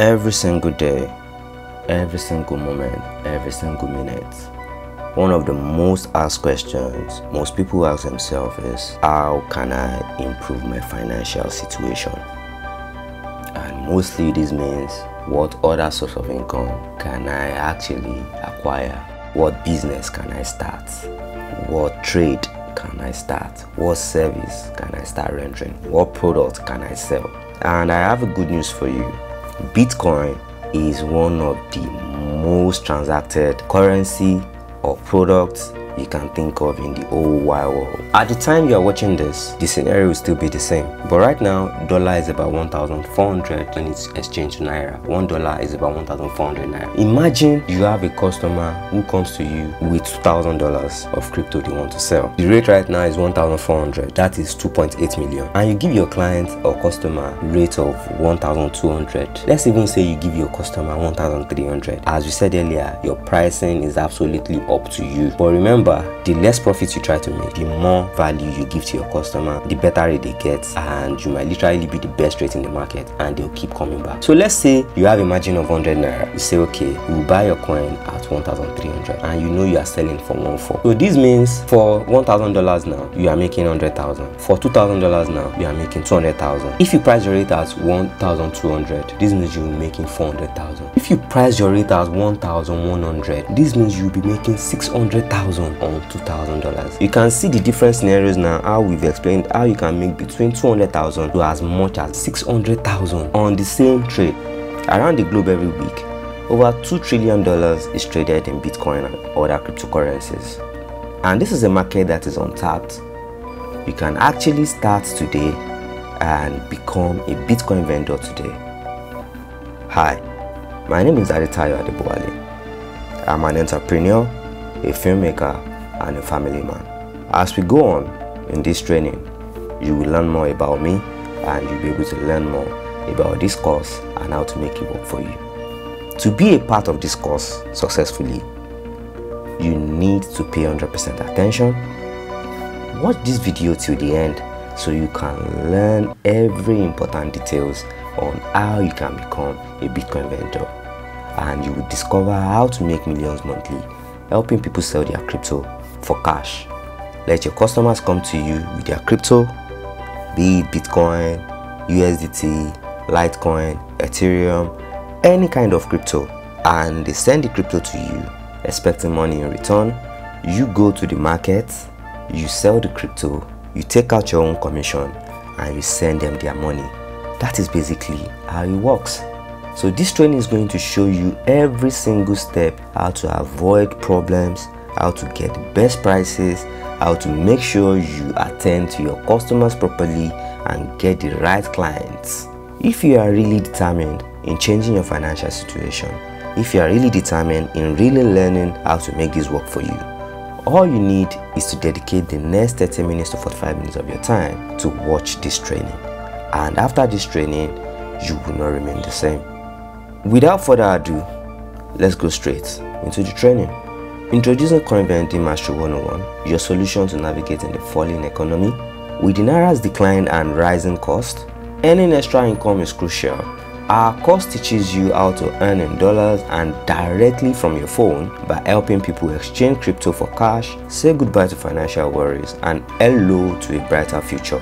Every single day, every single moment, every single minute, one of the most asked questions most people ask themselves is, how can I improve my financial situation? And mostly this means, what other source of income can I actually acquire? What business can I start? What trade can I start? What service can I start rendering? What product can I sell? And I have a good news for you. Bitcoin is one of the most transacted currency or products you can think of in the whole wide world. At the time you are watching this, the scenario will still be the same. But right now, dollar is about 1,400 when it's exchanged to naira. $1 is about 1,400 naira. Imagine you have a customer who comes to you with $2,000 of crypto they want to sell. The rate right now is 1,400. That is 2.8 million. And you give your client or customer rate of 1,200. Let's even say you give your customer 1,300. As we said earlier, your pricing is absolutely up to you. But remember, the less profits you try to make, the more value you give to your customer, the better rate they get, and you might literally be the best rate in the market and they'll keep coming back. So let's say you have a margin of 100 naira. You say, okay, we'll buy your coin at 1,300 and you know you are selling for 1,400. So this means for $1,000 now, you are making 100,000. For $2,000 now, you are making 200,000. If you price your rate at 1,200, this means you're making 400,000. If you price your rate at 1,100, this means you'll be making 600,000 on $2,000. You can see the different scenarios now, how we've explained how you can make between 200,000 to as much as 600,000 on the same trade. Around the globe every week, over $2 trillion is traded in Bitcoin and other cryptocurrencies. And this is a market that is untapped. You can actually start today and become a Bitcoin vendor today. Hi, my name is Adetayo Adebowale. I'm an entrepreneur, a filmmaker, and a family man. As we go on in this training, you will learn more about me and you'll be able to learn more about this course and how to make it work for you. To be a part of this course successfully, you need to pay 100% attention. Watch this video till the end so you can learn every important details on how you can become a Bitcoin vendor, and you will discover how to make millions monthly helping people sell their crypto for cash. Let your customers come to you with their crypto, be it Bitcoin, USDT, Litecoin, Ethereum, any kind of crypto, and they send the crypto to you expecting money in return. You go to the market, you sell the crypto, you take out your own commission, and you send them their money. That is basically how it works. So this training is going to show you every single step, how to avoid problems, how to get the best prices, how to make sure you attend to your customers properly and get the right clients. If you are really determined in changing your financial situation, if you are really determined in really learning how to make this work for you, all you need is to dedicate the next 30 minutes to 45 minutes of your time to watch this training. And after this training, you will not remain the same. Without further ado, let's go straight into the training. Introducing Coin Vending Mastery 101, your solution to navigating the falling economy. With the naira's decline and rising cost, earning extra income is crucial. Our course teaches you how to earn in dollars and directly from your phone by helping people exchange crypto for cash, say goodbye to financial worries, and hello to a brighter future.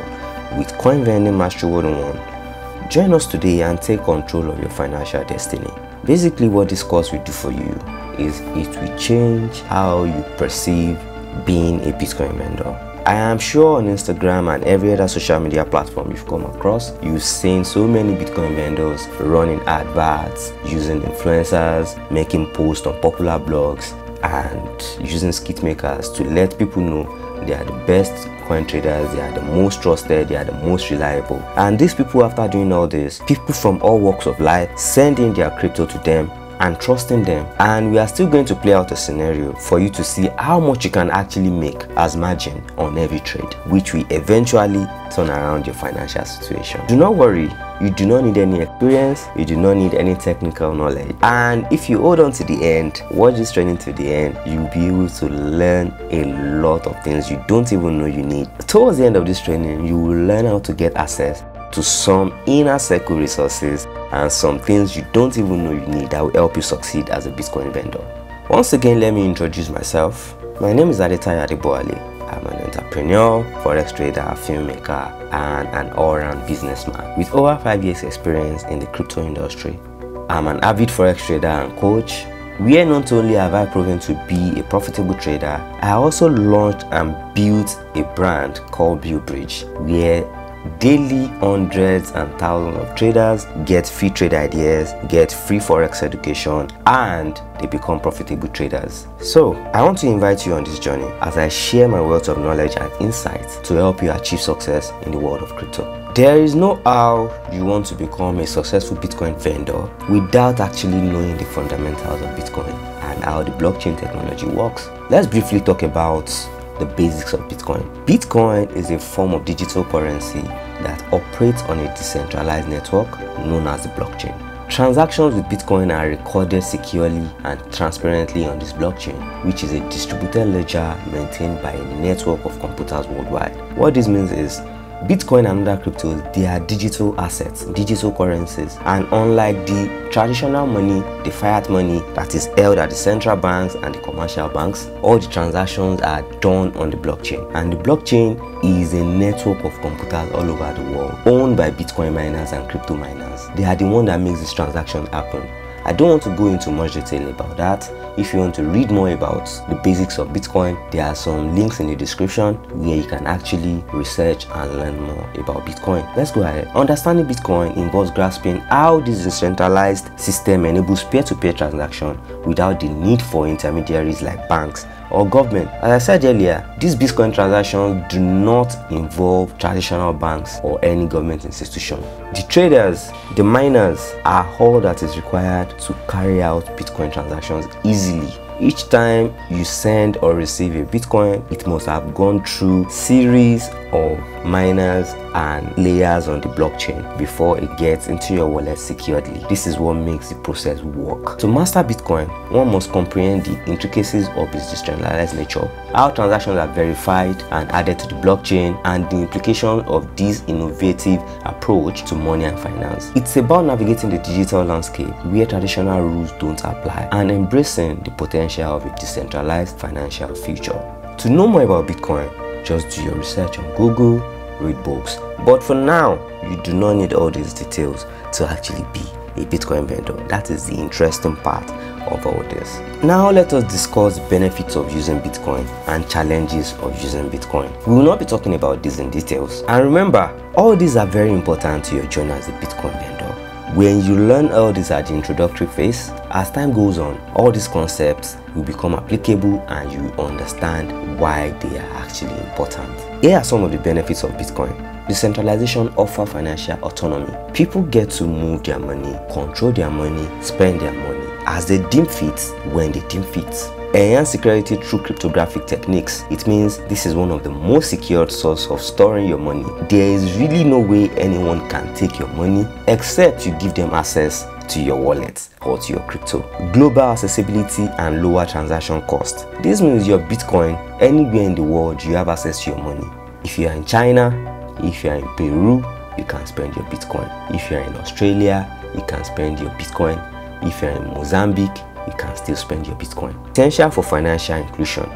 With Coin Vending Mastery 101, join us today and take control of your financial destiny. Basically, what this course will do for you is it will change how you perceive being a Bitcoin vendor. I am sure on Instagram and every other social media platform you've come across, you've seen so many Bitcoin vendors running adverts, using influencers, making posts on popular blogs, and using skit makers to let people know they are the best coin traders, they are the most trusted, they are the most reliable. And these people, after doing all this, people from all walks of life send in their crypto to them and trusting them. And we are still going to play out a scenario for you to see how much you can actually make as margin on every trade, which will eventually turn around your financial situation. Do not worry, you do not need any experience, you do not need any technical knowledge. And if you hold on to the end, watch this training to the end, you'll be able to learn a lot of things you don't even know you need. Towards the end of this training, you will learn how to get access to some inner circle resources and some things you don't even know you need that will help you succeed as a Bitcoin vendor. Once again, let me introduce myself. My name is Adetayo Adeboale. I'm an entrepreneur, forex trader, filmmaker, and an all-round businessman with over 5 years experience in the crypto industry. I'm an avid forex trader and coach, where not only have I proven to be a profitable trader, I also launched and built a brand called BuildBridge, where daily hundreds and thousands of traders get free trade ideas, get free forex education, and they become profitable traders. So I want to invite you on this journey as I share my wealth of knowledge and insights to help you achieve success in the world of crypto. There is no how you want to become a successful Bitcoin vendor without actually knowing the fundamentals of Bitcoin and how the blockchain technology works. Let's briefly talk about the basics of Bitcoin. Bitcoin is a form of digital currency that operates on a decentralized network known as the blockchain. Transactions with Bitcoin are recorded securely and transparently on this blockchain, which is a distributed ledger maintained by a network of computers worldwide. What this means is Bitcoin and other cryptos, they are digital assets, digital currencies, and unlike the traditional money, the fiat money that is held at the central banks and the commercial banks, all the transactions are done on the blockchain. And the blockchain is a network of computers all over the world owned by Bitcoin miners and crypto miners. They are the one that makes these transactions happen. I don't want to go into much detail about that. If you want to read more about the basics of Bitcoin, there are some links in the description where you can actually research and learn more about Bitcoin. Let's go ahead. Understanding Bitcoin involves grasping how this decentralized system enables peer-to-peer transaction without the need for intermediaries like banks or government. As I said earlier, these Bitcoin transactions do not involve traditional banks or any government institution. The traders, the miners, are all that is required to carry out Bitcoin transactions easily. Each time you send or receive a Bitcoin, it must have gone through series of miners and layers on the blockchain before it gets into your wallet securely. This is what makes the process work. To master Bitcoin, one must comprehend the intricacies of its decentralized nature, how transactions are verified and added to the blockchain, and the implications of this innovative approach to money and finance. It's about navigating the digital landscape where traditional rules don't apply and embracing the potential of a decentralized financial future. To know more about Bitcoin, just do your research on Google, read books. But for now, you do not need all these details to actually be a Bitcoin vendor. That is the interesting part of all this. Now let us discuss the benefits of using Bitcoin and challenges of using Bitcoin. We will not be talking about this in details. And remember, all these are very important to your journey as a Bitcoin vendor. When you learn all this at the introductory phase, as time goes on, all these concepts will become applicable and you will understand why they are actually important. Here are some of the benefits of Bitcoin. Decentralization offers financial autonomy. People get to move their money, control their money, spend their money as they deem fit, when they deem fit. Enhanced security through cryptographic techniques. It means this is one of the most secured sources of storing your money. There is really no way anyone can take your money except you give them access to your wallet or to your crypto. Global accessibility and lower transaction cost. This means your Bitcoin, anywhere in the world, you have access to your money. If you are in China, if you are in Peru, you can spend your Bitcoin. If you are in Australia, you can spend your Bitcoin. If you are in Mozambique, you can still spend your Bitcoin. Potential for financial inclusion.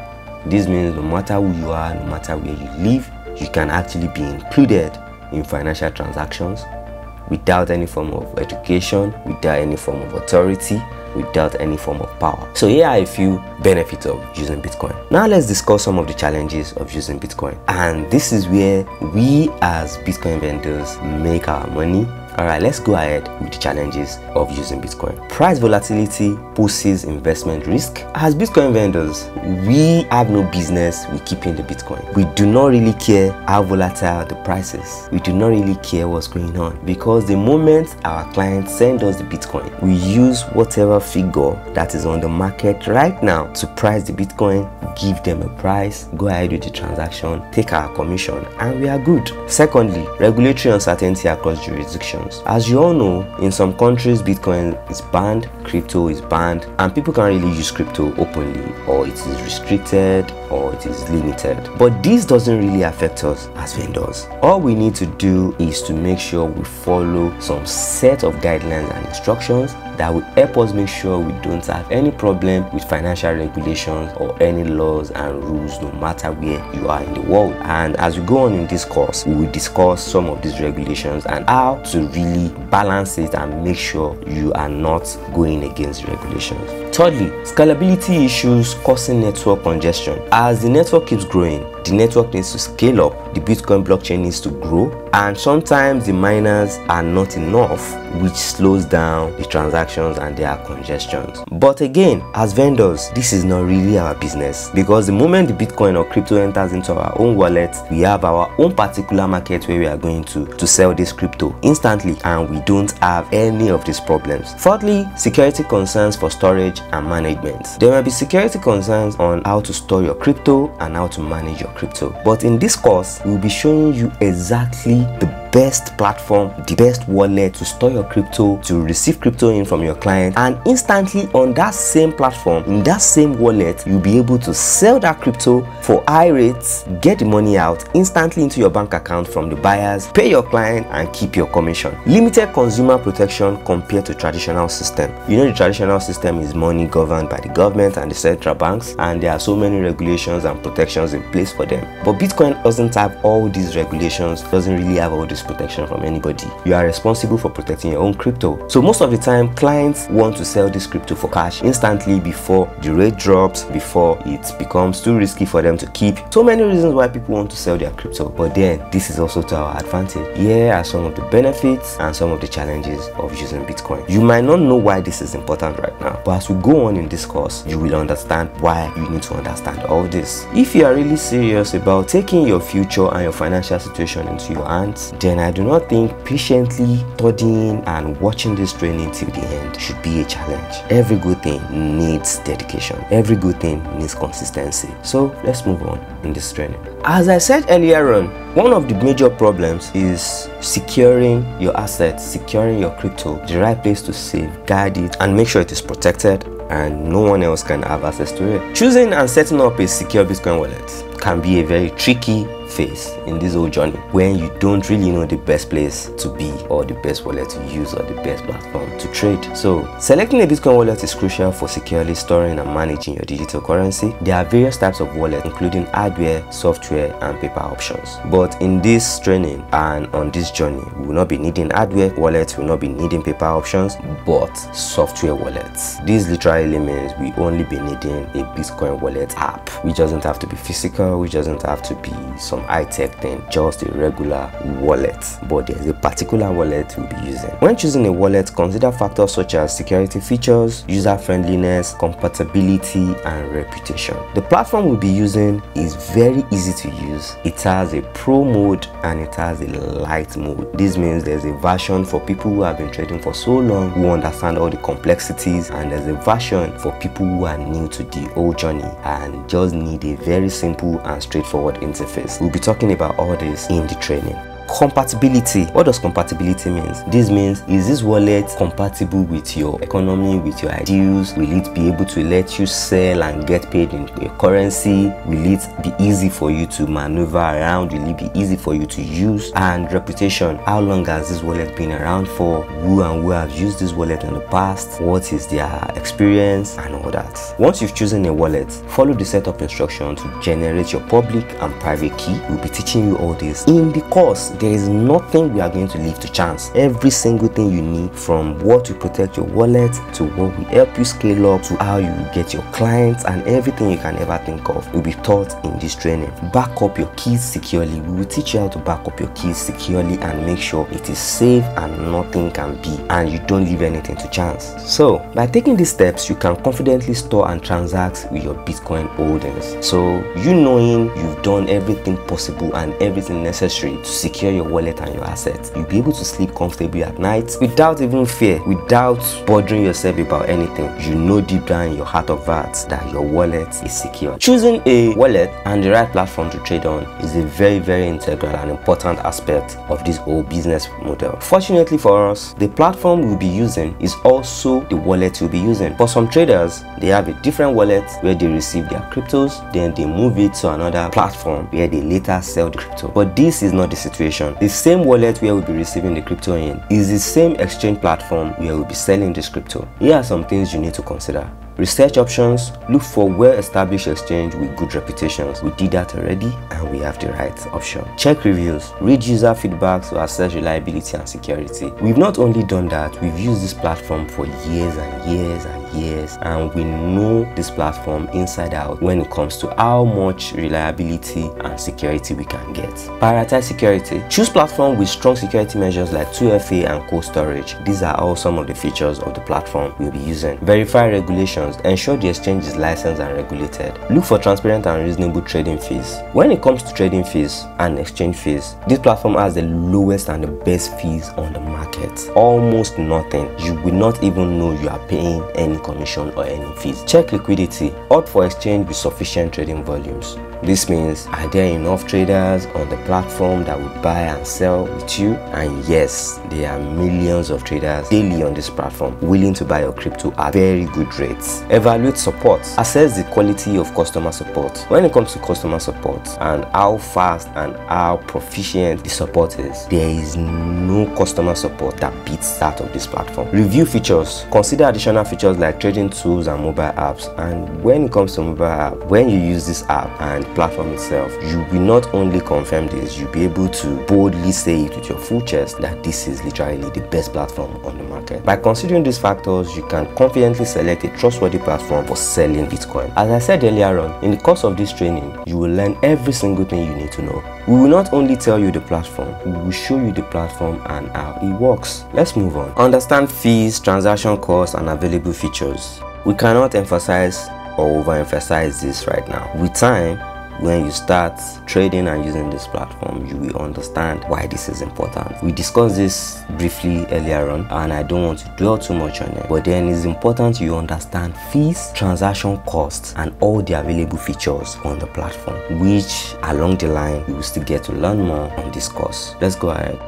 This means no matter who you are, no matter where you live, you can actually be included in financial transactions without any form of education, without any form of authority, without any form of power. So here are a few benefits of using Bitcoin. Now let's discuss some of the challenges of using Bitcoin. And this is where we as Bitcoin vendors make our money. Alright, let's go ahead with the challenges of using Bitcoin. Price volatility poses investment risk. As Bitcoin vendors, we have no business with keeping the Bitcoin. We do not really care how volatile the price is. We do not really care what's going on, because the moment our clients send us the Bitcoin, we use whatever figure that is on the market right now to price the Bitcoin, give them a price, go ahead with the transaction, take our commission, and we are good. Secondly, regulatory uncertainty across jurisdictions. regulations. As you all know, in some countries Bitcoin is banned, crypto is banned, and people can't really use crypto openly, or it is restricted, or it is limited. But this doesn't really affect us as vendors. All we need to do is to make sure we follow some set of guidelines and instructions that will help us make sure we don't have any problem with financial regulations or any laws and rules, no matter where you are in the world. And as we go on in this course, we will discuss some of these regulations and how to really balance it and make sure you are not going against the regulations. Thirdly, scalability issues causing network congestion. As the network keeps growing, the network needs to scale up, the Bitcoin blockchain needs to grow, and sometimes the miners are not enough, which slows down the transactions and there are congestions. But again, as vendors, this is not really our business, because the moment the Bitcoin or crypto enters into our own wallet, we have our own particular market where we are going to sell this crypto instantly, and we don't have any of these problems. Fourthly, security concerns for storage and management. There may be security concerns on how to store your crypto and how to manage your crypto, but in this course we'll be showing you exactly the best platform, the best wallet to store your crypto, to receive crypto in from your client, and instantly on that same platform, in that same wallet, you'll be able to sell that crypto for high rates, get the money out instantly into your bank account from the buyers, pay your client, and keep your commission. Limited consumer protection compared to traditional system. You know, the traditional system is money governed by the government and the central banks, and there are so many regulations and protections in place for them. But Bitcoin doesn't have all these regulations, doesn't really have all these protection from anybody. You are responsible for protecting your own crypto. So most of the time, clients want to sell this crypto for cash instantly before the rate drops, before it becomes too risky for them to keep. So many reasons why people want to sell their crypto, but then this is also to our advantage. Here are some of the benefits and some of the challenges of using Bitcoin. You might not know why this is important right now, but as we go on in this course, you will understand why you need to understand all this. If you are really serious about taking your future and your financial situation into your hands, then I do not think patiently studying and watching this training till the end should be a challenge. Every good thing needs dedication. Every good thing needs consistency. So let's move on in this training. As I said earlier on, one of the major problems is securing your assets, securing your crypto, the right place to safeguard it and make sure it is protected and no one else can have access to it. Choosing and setting up a secure Bitcoin wallet can be a very tricky phase in this whole journey when you don't really know the best place to be or the best wallet to use or the best platform to trade. So selecting a Bitcoin wallet is crucial for securely storing and managing your digital currency. There are various types of wallets, including hardware, software, and paper options. But in this training and on this journey, we will not be needing hardware wallets, we will not be needing paper options, but software wallets. This literally means we only be needing a Bitcoin wallet app, which doesn't have to be physical, which doesn't have to be some high-tech thing, just a regular wallet, but there's a particular wallet we'll be using. When choosing a wallet, consider factors such as security features, user friendliness, compatibility, and reputation. The platform we'll be using is very easy to use. It has a pro mode and it has a light mode. This means there's a version for people who have been trading for so long, who understand all the complexities, and there's a version for people who are new to the whole journey and just need a very simple and straightforward interface. We'll be talking about all this in the training. Compatibility. What does compatibility mean? This means, is this wallet compatible with your economy, with your ideals? Will it be able to let you sell and get paid in your currency? Will it be easy for you to maneuver around? Will it be easy for you to use? And reputation. How long has this wallet been around for? Who have used this wallet in the past? What is their experience and all that? Once you've chosen a wallet, follow the setup instruction to generate your public and private key. We'll be teaching you all this in the course. There is nothing we are going to leave to chance. Every single thing you need, from what will protect your wallet to what will help you scale up to how you will get your clients, and everything you can ever think of will be taught in this training. Back up your keys securely. We will teach you how to back up your keys securely and make sure it is safe and nothing can be, and you don't leave anything to chance. So by taking these steps, you can confidently store and transact with your Bitcoin holdings. So you knowing you've done everything possible and everything necessary to secure secure your wallet and your assets. You'll be able to sleep comfortably at night without even fear, without bothering yourself about anything. You know deep down in your heart of hearts that your wallet is secure. Choosing a wallet and the right platform to trade on is a very, very integral and important aspect of this whole business model. Fortunately for us, the platform we'll be using is also the wallet you'll be using. For some traders, they have a different wallet where they receive their cryptos, then they move it to another platform where they later sell the crypto. But this is not the situation. The same wallet where we'll be receiving the crypto in is the same exchange platform where we'll be selling this crypto. Here are some things you need to consider. Research options. Look for well-established exchange with good reputations. We did that already and we have the right option. Check reviews. Read user feedback to assess reliability and security. We've not only done that, we've used this platform for years and years and years, and we know this platform inside out when it comes to how much reliability and security we can get. Prioritize security. Choose platform with strong security measures like 2FA and cold storage. These are all some of the features of the platform we'll be using. Verify regulations. Ensure the exchange is licensed and regulated. Look for transparent and reasonable trading fees. When it comes to trading fees and exchange fees, this platform has the lowest and the best fees on the market. Almost nothing. You will not even know you are paying any commission or any fees. Check liquidity. Opt for exchange with sufficient trading volumes. This means, are there enough traders on the platform that will buy and sell with you? And yes, there are millions of traders daily on this platform willing to buy your crypto at very good rates. Evaluate support. Assess the quality of customer support. When it comes to customer support and how fast and how proficient the support is, there is no customer support that beats that of this platform. Review features. Consider additional features like trading tools and mobile apps. And when it comes to mobile app, when you use this app and platform itself, you will not only confirm this, you'll be able to boldly say it with your full chest that this is literally the best platform on the market. By considering these factors, you can confidently select a trustworthy platform for selling Bitcoin. As I said earlier on, in the course of this training, you will learn every single thing you need to know. We will not only tell you the platform, we will show you the platform and how it works. Let's move on. Understand fees, transaction costs, and available features. We cannot emphasize or overemphasize this right now. With time, when you start trading and using this platform, you will understand why this is important. We discussed this briefly earlier on and I don't want to dwell too much on it, but then it's important you understand fees, transaction costs, and all the available features on the platform, which along the line you will still get to learn more on this course. Let's go ahead.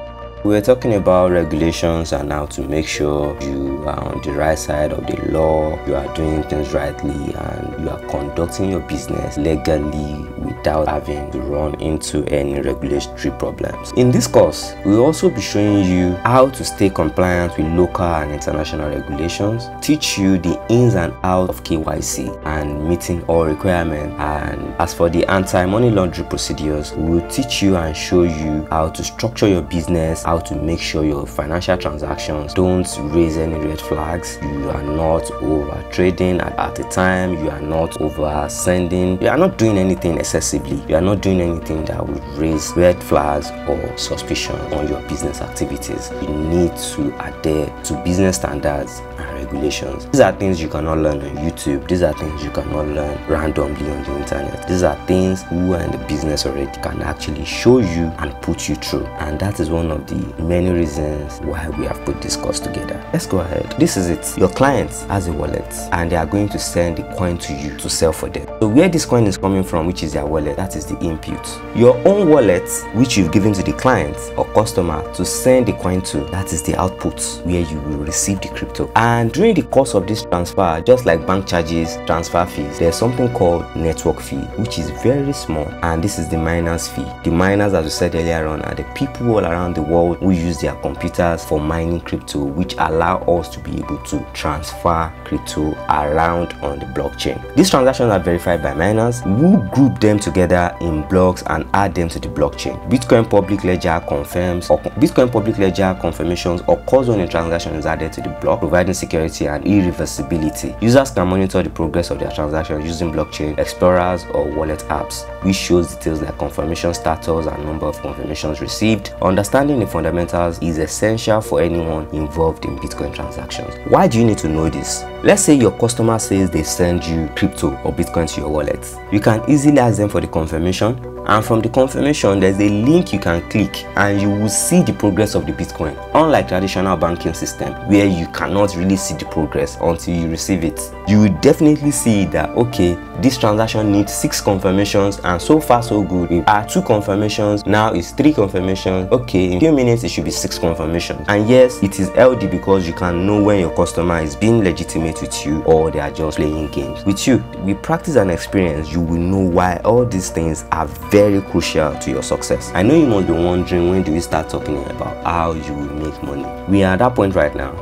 We're talking about regulations and how to make sure you are on the right side of the law, you are doing things rightly, and you are conducting your business legally without having to run into any regulatory problems. In this course, we'll also be showing you how to stay compliant with local and international regulations, teach you the ins and outs of KYC and meeting all requirements, and as for the anti-money laundering procedures, we'll teach you and show you how to structure your business, how to make sure your financial transactions don't raise any red flags, you are not over trading at the time, you are not over sending, you are not doing anything excessively, you are not doing anything that would raise red flags or suspicion on your business activities. You need to adhere to business standards and regulations. These are things you cannot learn on YouTube. These are things you cannot learn randomly on the internet. These are things who are in the business already can actually show you and put you through, and that is one of the many reasons why we have put this course together. Let's go ahead. This is it. Your client has a wallet and they are going to send the coin to you to sell for them. So where this coin is coming from, which is their wallet, that is the input. Your own wallet, which you've given to the client or customer to send the coin to, that is the output where you will receive the crypto. And during the course of this transfer, just like bank charges, transfer fees, there's something called network fee, which is very small, and this is the miners fee. The miners, as we said earlier on, are the people all around the world who use their computers for mining crypto, which allow us to be able to transfer crypto around on the blockchain. These transactions are verified by miners who group them together in blocks and add them to the blockchain. Bitcoin public ledger confirms, or Bitcoin public ledger confirmations occurs when a transaction is added to the block, providing security and irreversibility. Users can monitor the progress of their transactions using blockchain explorers or wallet apps, which shows details like confirmation status and number of confirmations received. Understanding the fundamentals is essential for anyone involved in Bitcoin transactions. Why do you need to know this? Let's say your customer says they send you crypto or Bitcoin to your wallet. You can easily ask them for the confirmation and from the confirmation there's a link you can click and you will see the progress of the Bitcoin, unlike traditional banking system where you cannot really see the progress until you receive it. You will definitely see that okay, this transaction needs 6 confirmations and so far so good. It are 2 confirmations, now it's 3 confirmations. Okay, in a few minutes it should be 6 confirmations. And yes, it is LD because you can know when your customer is being legitimate with you or they are just playing games with you. With practice and experience, you will know why all these things are very crucial to your success. I know you must be wondering, when do we start talking about how you will make money? We are at that point right now.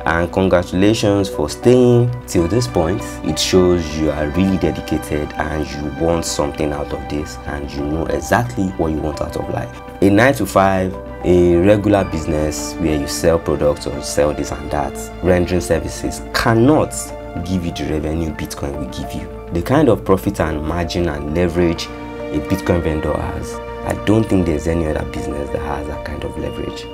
And congratulations for staying till this point. It shows you are really dedicated and you want something out of this and you know exactly what you want out of life. A 9 to 5, a regular business where you sell products or sell this and that, rendering services, cannot give you the revenue Bitcoin will give you. The kind of profit and margin and leverage a Bitcoin vendor has, I don't think there's any other business that has that kind of leverage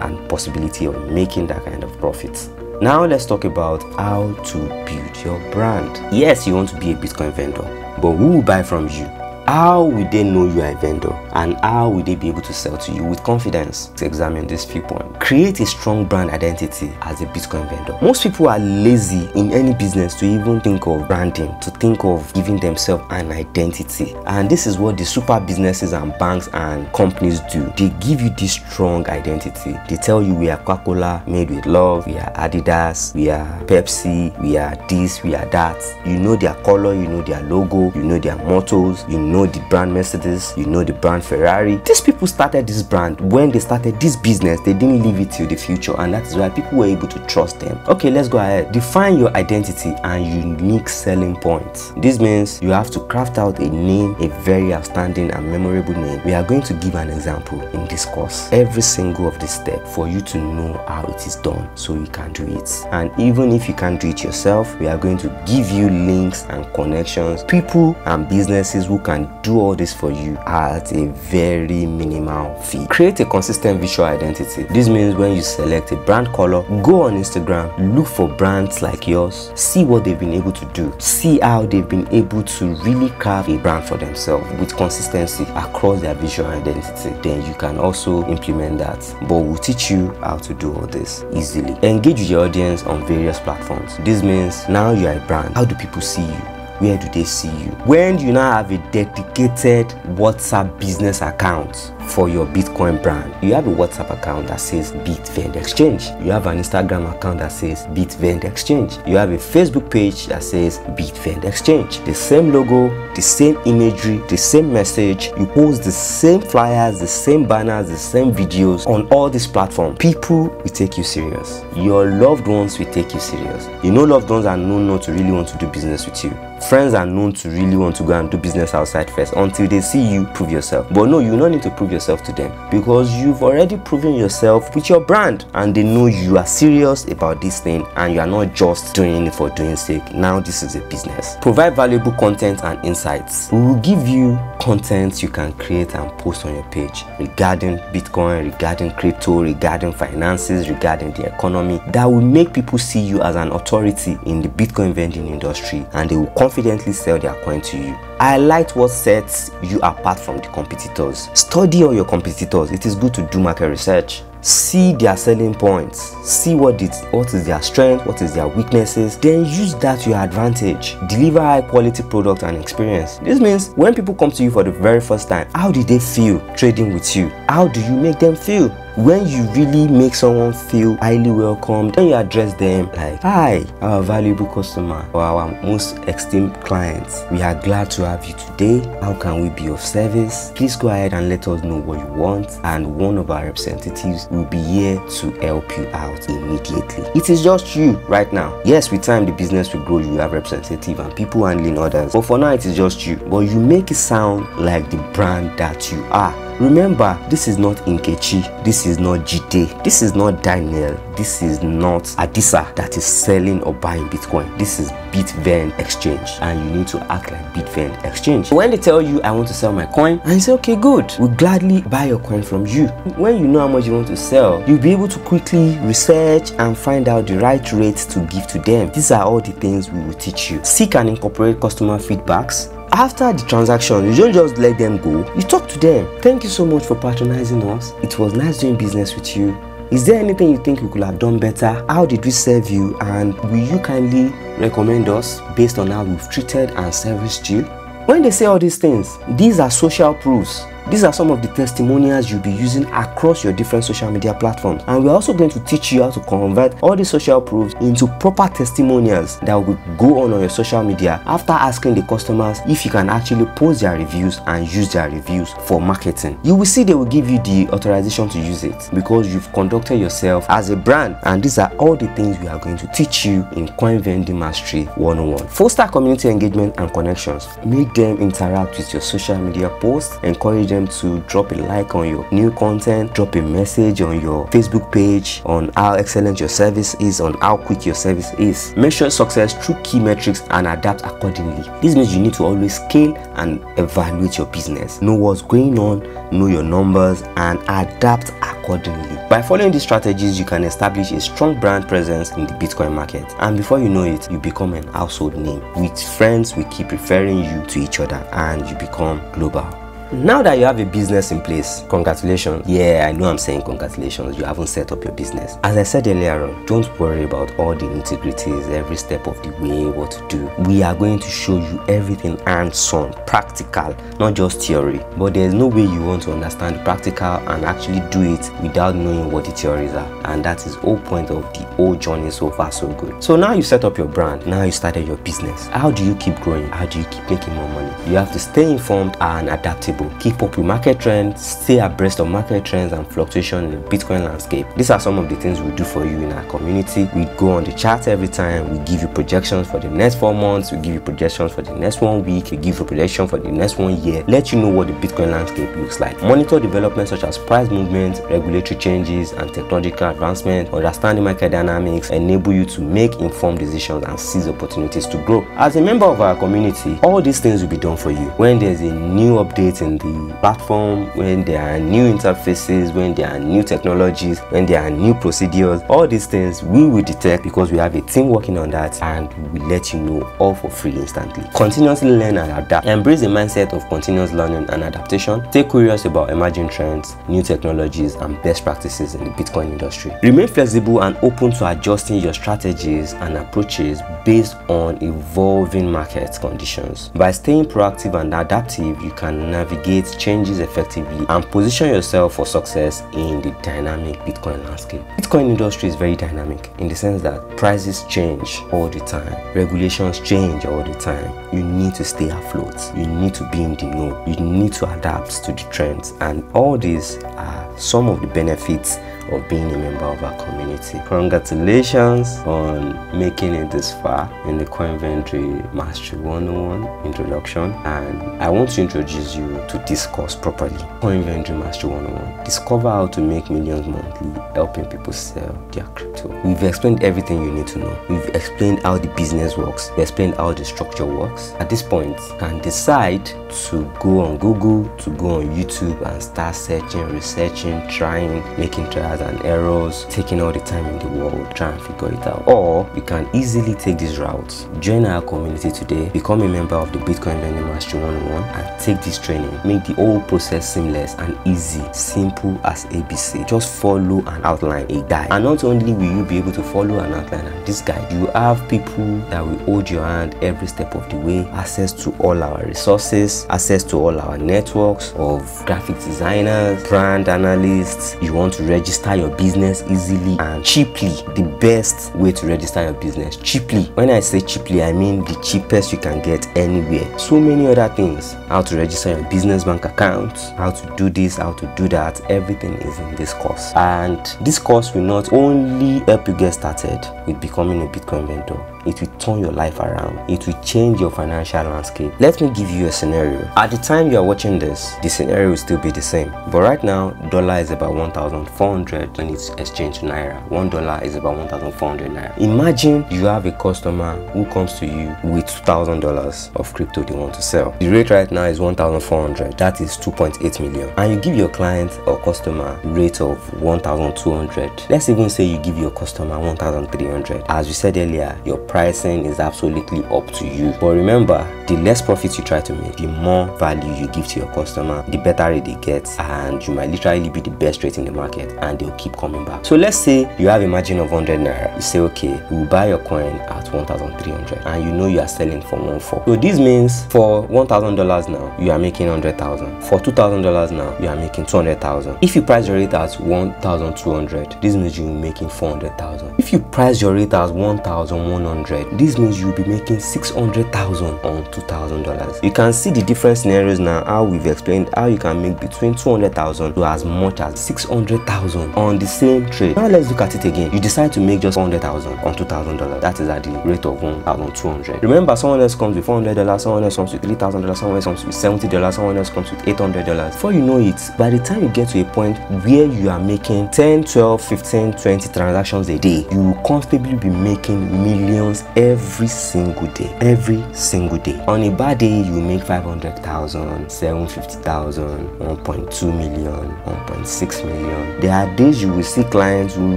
and possibility of making that kind of profit. Now let's talk about how to build your brand. Yes, you want to be a Bitcoin vendor, but who will buy from you? How will they know you are a vendor, and how will they be able to sell to you with confidence? To examine this few points. Create a strong brand identity as a Bitcoin vendor. Most people are lazy in any business to even think of branding, to think of giving themselves an identity. And this is what the super businesses and banks and companies do. They give you this strong identity. They tell you we are Coca-Cola made with love, we are Adidas, we are Pepsi, we are this, we are that. You know their color, you know their logo, you know their mottos, you know the brand Mercedes, you know the brand Ferrari. These people started this brand. When they started this business, they didn't leave it till the future, and that is why people were able to trust them. Okay, let's go ahead. Define your identity and unique selling points. This means you have to craft out a name, a very outstanding and memorable name. We are going to give an example in this course. Every single of this step for you to know how it is done so you can do it. And even if you can't do it yourself, we are going to give you links and connections, people and businesses who can do all this for you at a very minimal fee. Create a consistent visual identity. This means when you select a brand color, go on Instagram, look for brands like yours, see what they've been able to do, see how they've been able to really carve a brand for themselves with consistency across their visual identity. Then you can also implement that, but we'll teach you how to do all this easily. Engage with your audience on various platforms. This means now you are a brand. How do people see you? Where do they see you? When you now have a dedicated WhatsApp business account for your Bitcoin brand, you have a WhatsApp account that says Bitvend Exchange. You have an Instagram account that says Bitvend Exchange. You have a Facebook page that says Bitvend Exchange. The same logo, the same imagery, the same message. You post the same flyers, the same banners, the same videos on all these platforms. People will take you serious. Your loved ones will take you serious. You know, loved ones are known not to really want to do business with you. Friends are known to really want to go and do business outside first until they see you prove yourself. But no, you don't need to prove yourself to them because you've already proven yourself with your brand and they know you are serious about this thing and you are not just doing it for doing sake. Now this is a business. Provide valuable content and insights. We will give you content you can create and post on your page regarding Bitcoin, regarding crypto, regarding finances, regarding the economy that will make people see you as an authority in the Bitcoin vending industry and they will confidently sell their coin to you. Highlight what sets you apart from the competitors. Study all your competitors. It is good to do market research. See their selling points. See what is their strength, what is their weaknesses. Then use that to your advantage. Deliver high quality product and experience. This means when people come to you for the very first time, how did they feel trading with you? How do you make them feel? When you really make someone feel highly welcomed, then you address them like, hi, our valuable customer or our most esteemed clients. We are glad to have you today. How can we be of service? Please go ahead and let us know what you want, and one of our representatives will be here to help you out immediately. It is just you right now. Yes, with time the business will grow. You have representative and people handling others, but for now it is just you. But you make it sound like the brand that you are. Remember, this is not Nkechi, this is not Jide, this is not Daniel, this is not Adisa that is selling or buying Bitcoin. This is Bitvend Exchange, and you need to act like Bitvend Exchange. When they tell you, I want to sell my coin, and you say, okay, good, we'll gladly buy your coin from you. When you know how much you want to sell, you'll be able to quickly research and find out the right rates to give to them. These are all the things we will teach you. Seek and incorporate customer feedbacks. after the transaction, you don't just let them go, you talk to them. Thank you so much for patronizing us. It was nice doing business with you. Is there anything you think we could have done better? How did we serve you? And will you kindly recommend us based on how we've treated and serviced you? When they say all these things, these are social proofs. These are some of the testimonials you'll be using across your different social media platforms. And we're also going to teach you how to convert all these social proofs into proper testimonials that will go on your social media after asking the customers if you can actually post their reviews and use their reviews for marketing. You will see they will give you the authorization to use it because you've conducted yourself as a brand. And these are all the things we are going to teach you in Coin Vending Mastery 101. Foster community engagement and connections. Make them interact with your social media posts. Encourage them to drop a like on your new content, drop a message on your Facebook page on how excellent your service is, on how quick your service is. Measure success through key metrics and adapt accordingly. This means you need to always scale and evaluate your business. Know what's going on, know your numbers, and adapt accordingly. By following these strategies, you can establish a strong brand presence in the Bitcoin market, and before you know it, you become an household name. With friends, we keep referring you to each other and you become global. Now that you have a business in place, congratulations. Yeah, I know I'm saying congratulations. You haven't set up your business. As I said earlier on, don't worry about all the nitty-gritties, every step of the way, what to do. We are going to show you everything hands-on, practical, not just theory. But there's no way you want to understand the practical and actually do it without knowing what the theories are. And that is the whole point of the whole journey so far, so good. So now you set up your brand. Now you started your business. How do you keep growing? How do you keep making more money? You have to stay informed and adaptable. Keep up with market trends, stay abreast of market trends and fluctuation in the Bitcoin landscape. These are some of the things we do for you in our community. We go on the chart every time. We give you projections for the next 4 months. We give you projections for the next 1 week. We give you projection for the next 1 year. Let you know what the Bitcoin landscape looks like. Monitor developments such as price movement, regulatory changes, and technological advancement. Understanding market dynamics enable you to make informed decisions and seize opportunities to grow. As a member of our community, all these things will be done for you. When there's a new update in the platform, when there are new interfaces, when there are new technologies, when there are new procedures, all these things we will detect because we have a team working on that, and we will let you know all for free instantly. Continuously learn and adapt. Embrace a mindset of continuous learning and adaptation. Stay curious about emerging trends, new technologies, and best practices in the Bitcoin industry. Remain flexible and open to adjusting your strategies and approaches based on evolving market conditions. By staying proactive and adaptive, you can navigate changes effectively and position yourself for success in the dynamic Bitcoin landscape. Bitcoin industry is very dynamic in the sense that prices change all the time, regulations change all the time. You need to stay afloat, you need to be in the know, you need to adapt to the trends, and all these are some of the benefits of being a member of our community. Congratulations on making it this far in the Coin Vending Mastery 101 introduction, and I want to introduce you to this course properly. Coin Vending Mastery 101. Discover how to make millions monthly, helping people sell their crypto. We've explained everything you need to know. We've explained how the business works. We've explained how the structure works. At this point, you can decide to go on Google, to go on YouTube and start searching, researching, trying, making trials and errors, taking all the time in the world, try and figure it out. Or you can easily take these routes. Join our community today, become a member of the Bitcoin Vending Mastery 101 and take this training. Make the whole process seamless and easy, simple as ABC. Just follow and outline a guide. And not only will you be able to follow and outline this guide, you have people that will hold your hand every step of the way, access to all our resources, access to all our networks of graphic designers, brand analysts. You want to register your business easily and cheaply. The best way to register your business cheaply. When I say cheaply, I mean the cheapest you can get anywhere. So many other things. How to register your business bank account, how to do this, how to do that. Everything is in this course. And this course will not only help you get started with becoming a Bitcoin vendor, it will turn your life around. It will change your financial landscape. Let me give you a scenario. At the time you are watching this, the scenario will still be the same. But right now, dollar is about 1,400 when it's exchanged to Naira. $1 is about 1,400 Naira. Imagine you have a customer who comes to you with $2,000 of crypto they want to sell. The rate right now is 1,400. That is 2.8 million. And you give your client or customer a rate of 1,200. Let's even say you give your customer 1,300. As we said earlier, your pricing is absolutely up to you. But remember, The less profit you try to make, the more value you give to your customer, the better rate they get, and you might literally be the best rate in the market and they'll keep coming back. So let's say you have a margin of 100 naira. You say, okay, we will buy your coin at 1,300 and you know you are selling for 1,400. So this means for $1,000 now, you are making 100,000. For $2,000 now, you are making 200,000. If you price your rate at 1,200, this means you're making 400,000. If you price your rate as 1,100, this means you'll be making 600,000 on $2,000. You can see the different scenarios now, how we've explained how you can make between 200,000 to as much as 600,000 on the same trade. Now let's look at it again. You decide to make just 100,000 on $2,000. That is at the rate of 1,200. Remember, someone else comes with $400, someone else comes with $3,000, someone else comes with $70, someone else comes with $800. Before you know it, by the time you get to a point where you are making 10, 12, 15, 20 transactions a day, you will comfortably be making millions every single day. Every single day. On a bad day, you make 500,000, 750,000, 1.2 million, 1.6 million. There are days you will see clients who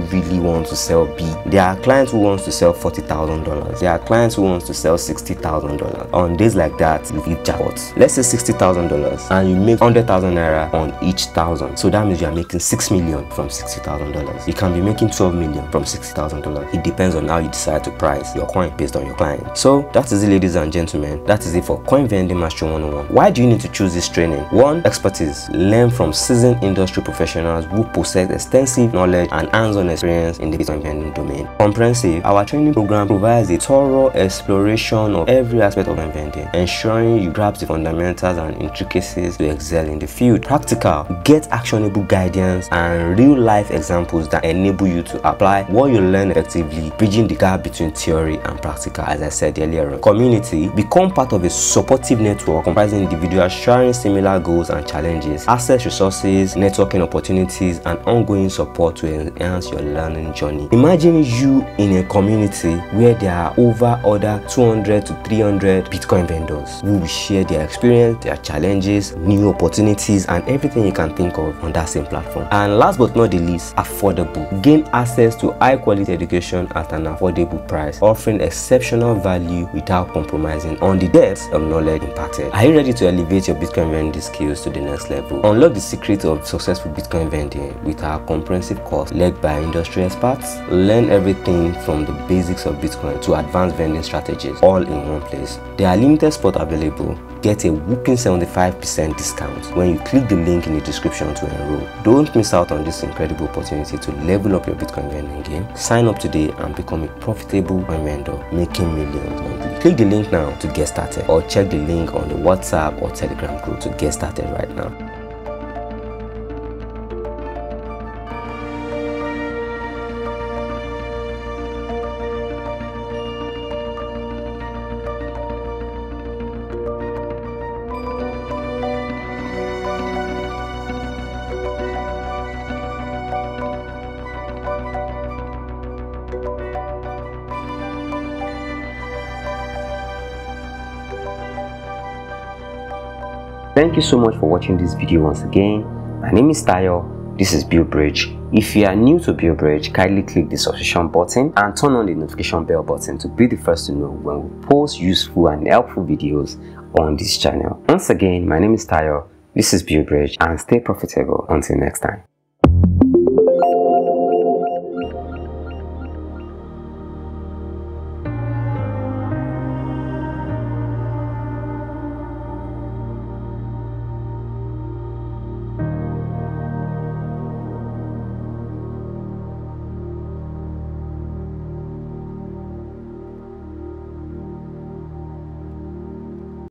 really want to sell big. There are clients who want to sell $40,000. There are clients who want to sell $60,000. On days like that, you hit jackpots. Let's say $60,000 and you make 100,000 naira on each thousand. So that means you are making 6 million from $60,000. You can be making 12 million from $60,000. It depends on how you decide to price your coin based on your client. So that is it, ladies and gentlemen. That is it for Coin Vending Mastery 101. Why do you need to choose this training? 1. Expertise. Learn from seasoned industry professionals who possess extensive knowledge and hands-on experience in the Bitcoin vending domain. Comprehensive. Our training program provides a thorough exploration of every aspect of Bitcoin vending, ensuring you grasp the fundamentals and intricacies to excel in the field. Practical. Get actionable guidance and real-life examples that enable you to apply what you learn effectively, bridging the gap between theory and practical, as I said earlier on. Community. Become part of a supportive network comprising individuals sharing similar goals and challenges. Access resources, networking opportunities, and ongoing support to enhance your learning journey. Imagine you in a community where there are over other 200 to 300 Bitcoin vendors who will share their experience, their challenges, new opportunities, and everything you can think of on that same platform. And last but not the least, affordable. Gain access to high quality education at an affordable price, offering exceptional value without compromising on the depth of knowledge imparted. Are you ready to elevate your Bitcoin vending skills to the next level? Unlock the secret of successful Bitcoin vending with our comprehensive course led by industry experts. Learn everything from the basics of Bitcoin to advanced vending strategies, all in one place. There are limited spots available. Get a whopping 75% discount when you click the link in the description to enroll. Don't miss out on this incredible opportunity to level up your Bitcoin vending game. Sign up today and become a profitable coin vendor, making millions monthly. Click the link now to get started, or check the link on the WhatsApp or Telegram group to get started right now. Thank you so much for watching this video once again. My name is Tayo. This is BillBridge. If you are new to BillBridge, kindly click the subscription button and turn on the notification bell button to be the first to know when we post useful and helpful videos on this channel. Once again, my name is Tayo. This is BillBridge, and stay profitable until next time.